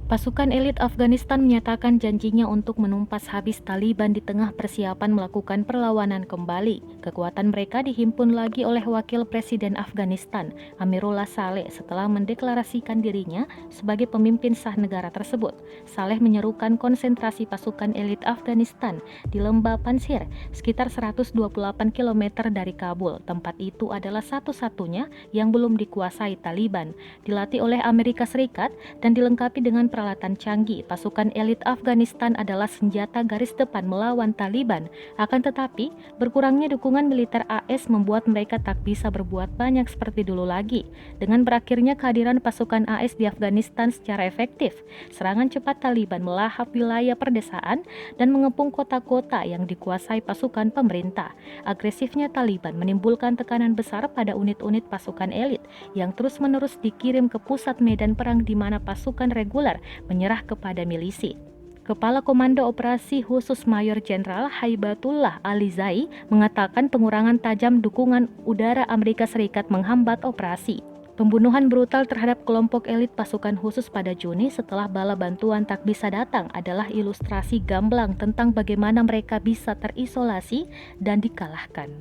Pasukan elit Afghanistan menyatakan janjinya untuk menumpas habis Taliban di tengah persiapan melakukan perlawanan kembali. Kekuatan mereka dihimpun lagi oleh Wakil Presiden Afghanistan, Amirullah Saleh, setelah mendeklarasikan dirinya sebagai pemimpin sah negara tersebut. Saleh menyerukan konsentrasi pasukan elit Afghanistan di lembah Pansir, sekitar 128 km dari Kabul. Tempat itu adalah satu-satunya yang belum dikuasai Taliban. Dilatih oleh Amerika Serikat dan dilengkapi dengan peralatan canggih, pasukan elit Afghanistan adalah senjata garis depan melawan Taliban. Akan tetapi, berkurangnya dukungan militer AS membuat mereka tak bisa berbuat banyak seperti dulu lagi. Dengan berakhirnya kehadiran pasukan AS di Afghanistan secara efektif, serangan cepat Taliban melahap wilayah perdesaan dan mengepung kota-kota yang dikuasai pasukan pemerintah. Agresifnya Taliban menimbulkan tekanan besar pada unit-unit pasukan elit yang terus-menerus dikirim ke pusat medan perang di mana pasukan reguler menyerah kepada milisi. Kepala Komando Operasi Khusus Mayor Jenderal Haibatullah Alizai mengatakan pengurangan tajam dukungan udara Amerika Serikat menghambat operasi. Pembunuhan brutal terhadap kelompok elit pasukan khusus pada Juni setelah bala bantuan tak bisa datang adalah ilustrasi gamblang tentang bagaimana mereka bisa terisolasi dan dikalahkan.